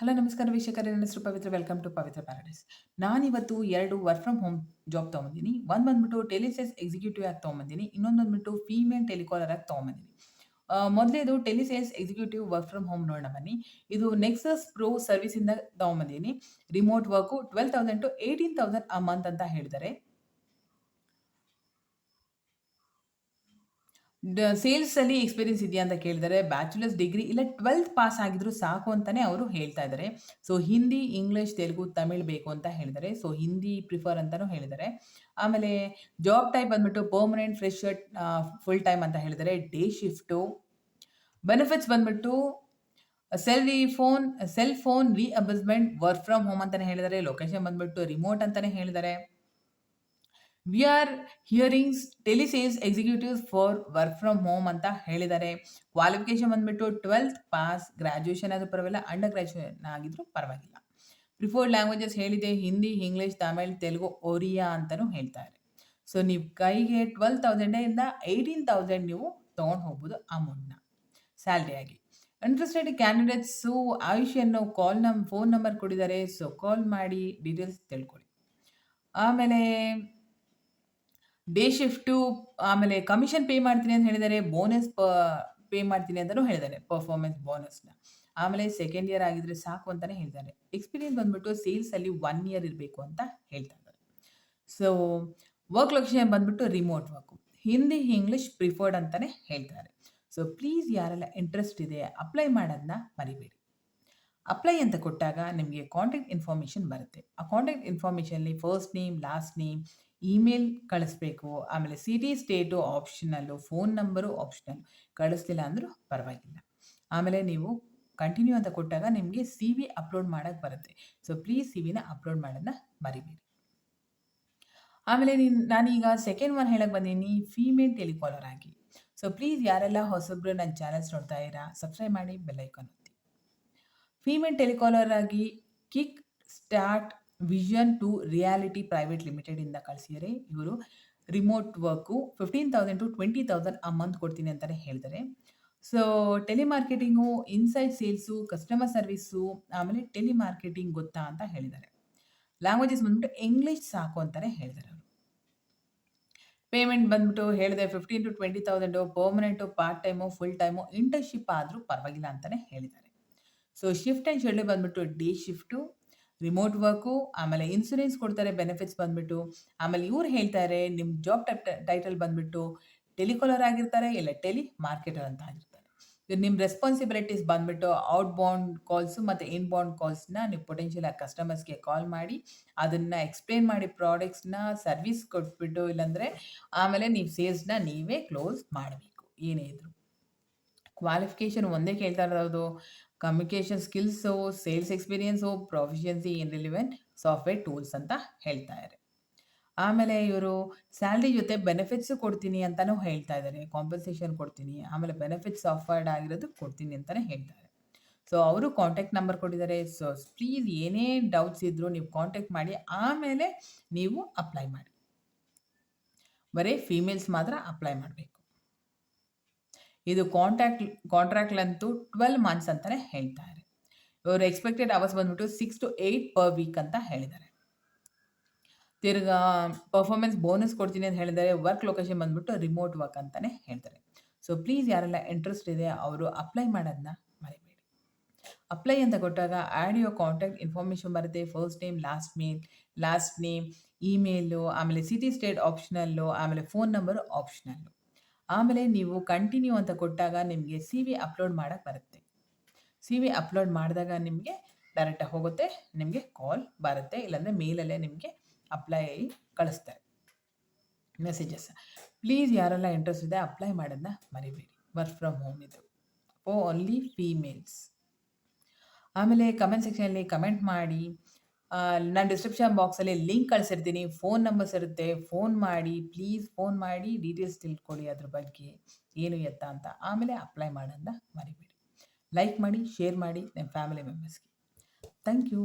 Hello ನಮಸ್ಕಾರ ವೀಕ್ಷಕರೇ, ನನ್ನ ಹೆಸರು Pavithra. Welcome to Pavithra Paradise. ನಾನಿವತ್ತು 2 ವರ್ಕ್ ಫ್ರಮ್ ಹೋಮ್ ಜಾಬ್ ತೊಗೊಂಡಿನಿ. ಒಂದು ಬಂದ್ಬಿಟ್ಟು ಟೆಲಿಸೇಲ್ಸ್ ಎಕ್ಸಿಕ್ಯೂಟಿವ್ ಆಗಿ ತೊಗೊಂಬಂದಿನಿ. ಇನ್ನೊಂದು ಬಂದ್ಬಿಟ್ಟು ಫೀಮೇಲ್ ಟೆಲಿಕಾಲರ್ ಆಗಿ ತೊಗೊಂಬಂದಿನಿ. ಮೊದಲೇದು telesales executive work from home ನೋಡೋಣ ಬನ್ನಿ. ಇದು ನೆಕ್ಸಸ್ ಪ್ರೋ ಸರ್ವಿಸಿಂದ ತೊಗೊಂಬಂದಿನಿ. Remote work 12,000 to 18,000 a month ಅಂತ ಹೇಳಿದ್ದಾರೆ. ಸೇಲ್ಸಲ್ಲಿ ಎಕ್ಸ್ಪೀರಿಯನ್ಸ್ ಇದೆಯಾ ಅಂತ ಕೇಳಿದರೆ, ಬ್ಯಾಚುಲರ್ಸ್ ಡಿಗ್ರಿ ಇಲ್ಲ 12th ಪಾಸ್ ಆಗಿದ್ರು ಸಾಕು ಅಂತಾನೆ ಅವರು ಹೇಳ್ತಾ ಇದ್ದಾರೆ. ಸೊ ಹಿಂದಿ, ಇಂಗ್ಲಿಷ್, ತೆಲುಗು, ತಮಿಳ್ ಬೇಕು ಅಂತ ಹೇಳಿದ್ದಾರೆ. ಸೊ ಹಿಂದಿ ಪ್ರಿಫರ್ ಅಂತಾನೂ ಹೇಳಿದ್ದಾರೆ. ಆಮೇಲೆ ಜಾಬ್ ಟೈಪ್ ಬಂದ್ಬಿಟ್ಟು ಪರ್ಮನೆಂಟ್, ಫ್ರೆಶರ್, ಫುಲ್ ಟೈಮ್ ಅಂತ ಹೇಳಿದ್ದಾರೆ. Day shift. ಬೆನಿಫಿಟ್ಸ್ ಬಂದ್ಬಿಟ್ಟು cell phone reimbursement, work from home ಅಂತಾನೆ ಹೇಳಿದ್ದಾರೆ. ಲೊಕೇಶನ್ ಬಂದ್ಬಿಟ್ಟು ರಿಮೋಟ್ ಅಂತಾನೆ ಹೇಳಿದ್ದಾರೆ. We are hirings telesales executives for work from home ಅಂತ ಹೇಳಿದ್ದಾರೆ. ಕ್ವಾಲಿಫಿಕೇಶನ್ ಬಂದ್ಬಿಟ್ಟು 12th ಪಾಸ್, ಗ್ರಾಜುಯೇಷನ್ ಆದರೂ ಪರವಾಗಿಲ್ಲ, ಅಂಡರ್ ಗ್ರಾಜುಯೇಷನ್ ಆಗಿದ್ರು ಪರವಾಗಿಲ್ಲ. ಪ್ರಿಫರ್ಡ್ ಲ್ಯಾಂಗ್ವೇಜಸ್ ಹೇಳಿದೆ, ಹಿಂದಿ, ಇಂಗ್ಲಿಷ್, ತಮಿಳ್, ತೆಲುಗು, ಒರಿಯಾ ಅಂತಲೂ ಹೇಳ್ತಾರೆ. ಸೊ ನೀವು ಕೈಗೆ 12,000 18,000 ನೀವು ತೊಗೊಂಡು ಹೋಗ್ಬೋದು ಅಮೌಂಟ್ನ ಸ್ಯಾಲ್ರಿ ಆಗಿ. ಇಂಟ್ರೆಸ್ಟೆಡ್ ಕ್ಯಾಂಡಿಡೇಟ್ಸು ಆಯುಷ್ ಅನ್ನೋ ಫೋನ್ ನಂಬರ್ ಕೊಟ್ಟಿದ್ದಾರೆ. ಸೊ ಕಾಲ್ ಮಾಡಿ ಡೀಟೇಲ್ಸ್ ತಿಳ್ಕೊಳ್ಳಿ. ಆಮೇಲೆ ಡೇ ಶಿಫ್ಟು, ಆಮೇಲೆ ಕಮಿಷನ್ ಪೇ ಮಾಡ್ತೀನಿ ಅಂತ ಹೇಳಿದ್ದಾರೆ. ಬೋನಸ್ ಪೇ ಮಾಡ್ತೀನಿ ಅಂತಲೂ ಹೇಳಿದ್ದಾರೆ, ಪರ್ಫಾರ್ಮೆನ್ಸ್ ಬೋನಸ್ನ. ಆಮೇಲೆ ಸೆಕೆಂಡ್ ಇಯರ್ ಆಗಿದ್ರೆ ಸಾಕು ಅಂತಲೇ ಹೇಳಿದ್ದಾರೆ. ಎಕ್ಸ್ಪೀರಿಯನ್ಸ್ ಬಂದ್ಬಿಟ್ಟು ಸೇಲ್ಸಲ್ಲಿ 1 ಇಯರ್ ಇರಬೇಕು ಅಂತ ಹೇಳ್ತಾ ಇದ್ದಾರೆ. ಸೊ ವರ್ಕ್ ಲೊಕೇಶನ್ ಬಂದ್ಬಿಟ್ಟು remote work. Hindi, English preferred ಅಂತಲೇ ಹೇಳ್ತಾರೆ. ಸೊ ಪ್ಲೀಸ್ ಯಾರೆಲ್ಲ ಇಂಟ್ರೆಸ್ಟ್ ಇದೆ ಅಪ್ಲೈ ಮಾಡೋದನ್ನ ಮರಿಬೇಡಿ. ಅಪ್ಲೈ ಅಂತ ಕೊಟ್ಟಾಗ ನಿಮಗೆ ಕಾಂಟ್ಯಾಕ್ಟ್ ಇನ್ಫಾರ್ಮೇಷನ್ ಬರುತ್ತೆ. ಆ ಕಾಂಟ್ಯಾಕ್ಟ್ ಇನ್ಫಾರ್ಮೇಷನ್ಲಿ first name, last name, email ಕಳಿಸ್ಬೇಕು. ಆಮೇಲೆ city, state optional, phone number optional. ಕಳಿಸ್ಲಿಲ್ಲ ಅಂದರೂ ಪರವಾಗಿಲ್ಲ. ಆಮೇಲೆ ನೀವು ಕಂಟಿನ್ಯೂ ಅಂತ ಕೊಟ್ಟಾಗ ನಿಮಗೆ ಸಿ ವಿ ಅಪ್ಲೋಡ್ ಮಾಡೋಕ್ಕೆ ಬರುತ್ತೆ. ಸೊ ಪ್ಲೀಸ್ ಸಿ ವಿನ ಅಪ್ಲೋಡ್ ಮಾಡೋದನ್ನ ಮರಿಬೇಡಿ. ಆಮೇಲೆ ನಾನೀಗ ಸೆಕೆಂಡ್ ಒನ್ ಹೇಳಕ್ಕೆ ಬಂದೀನಿ, ಫೀಮೇಲ್ ಟೆಲಿಕಾಲರ್ ಆಗಿ. ಸೊ ಪ್ಲೀಸ್ ಯಾರೆಲ್ಲ ಹೊಸಬ್ರು ನನ್ನ ಚಾನಲ್ಸ್ ನೋಡ್ತಾ ಇದ್ದೀರಾ, ಸಬ್ಸ್ಕ್ರೈಬ್ ಮಾಡಿ, ಬೆಲ್ ಐಕಾನ್ ಒತ್ತಿ. ಫೀಮೇಲ್ ಟೆಲಿಕಾಲರ್ ಆಗಿ Kick Start Vision to Reality Private Limited ಇಂದ ಕಳಿಸಿದರೆ, ಇವರು remote work 15,000 to 20,000 a month ಕೊಡ್ತೀನಿ ಅಂತಲೇ ಹೇಳಿದ್ದಾರೆ. So telemarketing, inside sales, customer service, ಆಮೇಲೆ ಟೆಲಿಮಾರ್ಕೆಟಿಂಗ್ ಗೊತ್ತಾ ಅಂತ ಹೇಳಿದ್ದಾರೆ. ಲ್ಯಾಂಗ್ವೇಜಸ್ ಬಂದ್ಬಿಟ್ಟು ಇಂಗ್ಲಿಷ್ ಸಾಕು ಅಂತಲೇ ಹೇಳಿದ್ದಾರೆ ಅವರು. ಪೇಮೆಂಟ್ ಬಂದ್ಬಿಟ್ಟು ಹೇಳಿದೆ 15,000 to 20,000, permanent, part time, full time, internship ಆದರೂ ಪರವಾಗಿಲ್ಲ ಅಂತಲೇ ಹೇಳಿದ್ದಾರೆ. ಸೊ ಶಿಫ್ಟ್ ಆ್ಯಂಡ್ ಶೆಡ್ಯೂಲ್ ಬಂದ್ಬಿಟ್ಟು ಡೇ ಶಿಫ್ಟು, ರಿಮೋಟ್ ವರ್ಕು, ಆಮೇಲೆ ಇನ್ಸೂರೆನ್ಸ್ ಕೊಡ್ತಾರೆ. ಬೆನಿಫಿಟ್ಸ್ ಬಂದ್ಬಿಟ್ಟು, ಆಮೇಲೆ ಇವ್ರು ಹೇಳ್ತಾರೆ ನಿಮ್ಮ ಜಾಬ್ ಟೈಟಲ್ ಬಂದ್ಬಿಟ್ಟು ಟೆಲಿಕಾಲರ್ ಆಗಿರ್ತಾರೆ, ಇಲ್ಲ ಟೆಲಿ ಮಾರ್ಕೆಟರ್ ಅಂತ ಆಗಿರ್ತಾರೆ. ನಿಮ್ಮ ರೆಸ್ಪಾನ್ಸಿಬಿಲಿಟೀಸ್ ಬಂದ್ಬಿಟ್ಟು ಔಟ್ ಬೌಂಡ್ ಕಾಲ್ಸು ಮತ್ತು ಇನ್ ಬೌಂಡ್ ಕಾಲ್ಸ್ನ ನೀವು ಪೊಟೆನ್ಷಿಯಲ್ ಆಗಿ ಕಸ್ಟಮರ್ಸ್ಗೆ ಕಾಲ್ ಮಾಡಿ ಅದನ್ನು ಎಕ್ಸ್ಪ್ಲೇನ್ ಮಾಡಿ, ಪ್ರಾಡಕ್ಟ್ಸ್ನ ಸರ್ವಿಸ್ ಕೊಟ್ಬಿಟ್ಟು, ಇಲ್ಲಾಂದರೆ ಆಮೇಲೆ ನೀವು ಸೇಲ್ಸ್ನ ನೀವೇ ಕ್ಲೋಸ್ ಮಾಡಬೇಕು ಏನೇ ಇದ್ರು. ಕ್ವಾಲಿಫಿಕೇಷನ್ ಒಂದೇ ಕೇಳ್ತಾ ಇರೋದು, communication skills, sales experience, proficiency ಇನ್ ರಿಲಿವೆಂಟ್ ಸಾಫ್ಟ್ವೇರ್ ಟೂಲ್ಸ್ ಅಂತ ಹೇಳ್ತಾರೆ. ಆಮೇಲೆ ಇವರು ಸ್ಯಾಲ್ರಿ ಜೊತೆ ಬೆನಿಫಿಟ್ಸು ಕೊಡ್ತೀನಿ ಅಂತಲೂ ಹೇಳ್ತಾ ಇದ್ದಾರೆ. ಕಾಂಪನ್ಸೇಷನ್ ಕೊಡ್ತೀನಿ, ಆಮೇಲೆ ಬೆನಿಫಿಟ್ಸ್ ಆಫರ್ಡ್ ಆಗಿರೋದು ಕೊಡ್ತೀನಿ ಅಂತಲೇ ಹೇಳ್ತಾರೆ. ಸೊ ಅವರು ಕಾಂಟ್ಯಾಕ್ಟ್ ನಂಬರ್ ಕೊಟ್ಟಿದ್ದಾರೆ. ಸೊ ಪ್ಲೀಸ್ ಏನೇ ಡೌಟ್ಸ್ ಇದ್ದರೂ ನೀವು ಕಾಂಟ್ಯಾಕ್ಟ್ ಮಾಡಿ, ಆಮೇಲೆ ನೀವು ಅಪ್ಲೈ ಮಾಡಿ. ಬರೀ ಫೀಮೇಲ್ಸ್ ಮಾತ್ರ ಅಪ್ಲೈ ಮಾಡಬೇಕು. ಇದು ಕಾಂಟ್ರಾಕ್ಟ್ ಲೆಂತು 12 ಮಂತ್ಸ್ ಅಂತಲೇ ಹೇಳ್ತಾರೆ. ಇವರು ಎಕ್ಸ್ಪೆಕ್ಟೆಡ್ ಅವರ್ಸ್ ಬಂದ್ಬಿಟ್ಟು 6 to 8 ಪರ್ ವೀಕ್ ಅಂತ ಹೇಳಿದ್ದಾರೆ. ತಿರ್ಗಾ ಪರ್ಫಾರ್ಮೆನ್ಸ್ ಬೋನಸ್ ಕೊಡ್ತೀನಿ ಅಂತ ಹೇಳಿದ್ದಾರೆ. ವರ್ಕ್ ಲೊಕೇಶನ್ ಬಂದ್ಬಿಟ್ಟು ರಿಮೋಟ್ ವರ್ಕ್ ಅಂತಲೇ ಹೇಳ್ತಾರೆ. ಸೊ ಪ್ಲೀಸ್ ಯಾರೆಲ್ಲ ಇಂಟ್ರೆಸ್ಟ್ ಇದೆ ಅವರು ಅಪ್ಲೈ ಮಾಡೋದನ್ನ ಮರಿಬೇಡಿ. ಅಪ್ಲೈ ಅಂತ ಕೊಟ್ಟಾಗ ಆ್ಯಡ್ ಯುವರ್ ಕಾಂಟ್ಯಾಕ್ಟ್ ಇನ್ಫಾರ್ಮೇಷನ್ ಬರುತ್ತೆ. First name, last name, email, ಆಮೇಲೆ ಸಿಟಿ, ಸ್ಟೇಟ್ ಆಪ್ಷನಲ್ಲು, ಆಮೇಲೆ ಫೋನ್ ನಂಬರು ಆಪ್ಷನಲ್ಲು. ಆಮೇಲೆ ನೀವು ಕಂಟಿನ್ಯೂ ಅಂತ ಕೊಟ್ಟಾಗ ನಿಮಗೆ ಸಿ ವಿ ಅಪ್ಲೋಡ್ ಮಾಡೋಕ್ಕೆ ಬರುತ್ತೆ. ಸಿ ವಿ ಅಪ್ಲೋಡ್ ಮಾಡಿದಾಗ ನಿಮಗೆ ಡೈರೆಕ್ಟಾಗಿ ಹೋಗುತ್ತೆ, ನಿಮಗೆ ಕಾಲ್ ಬರುತ್ತೆ, ಇಲ್ಲಾಂದರೆ ಮೇಲಲ್ಲೇ ನಿಮಗೆ ಅಪ್ಲೈ ಕಳಿಸ್ತಾರೆ ಮೆಸೇಜಸ್. ಪ್ಲೀಸ್ ಯಾರೆಲ್ಲ ಇಂಟ್ರೆಸ್ಟ್ ಇದೆ ಅಪ್ಲೈ ಮಾಡೋದನ್ನ ಮರಿಬೇಡಿ. ವರ್ಕ್ ಫ್ರಮ್ ಹೋಮ್ ಇದು ಫಾರ್ ಓನ್ಲಿ ಫೀಮೇಲ್ಸ್. ಆಮೇಲೆ ಕಮೆಂಟ್ ಸೆಕ್ಷನಲ್ಲಿ ಕಮೆಂಟ್ ಮಾಡಿ. ನಾನು ಡಿಸ್ಕ್ರಿಪ್ಷನ್ ಬಾಕ್ಸಲ್ಲಿ ಲಿಂಕ್ ಕಳಿಸಿರ್ತೀನಿ, ಫೋನ್ ನಂಬರ್ಸ್ ಇರುತ್ತೆ, ಫೋನ್ ಮಾಡಿ, ಪ್ಲೀಸ್ ಫೋನ್ ಮಾಡಿ ಡೀಟೇಲ್ಸ್ ತಿಳ್ಕೊಳ್ಳಿ ಅದ್ರ ಬಗ್ಗೆ ಏನು ಎತ್ತ ಅಂತ. ಆಮೇಲೆ ಅಪ್ಲೈ ಮಾಡೋದನ್ನ ಮರಿಬೇಡಿ. ಲೈಕ್ ಮಾಡಿ, ಶೇರ್ ಮಾಡಿ ನಿಮ್ಮ ಫ್ಯಾಮಿಲಿ ಮೆಂಬರ್ಸ್ಗೆ. Thank you.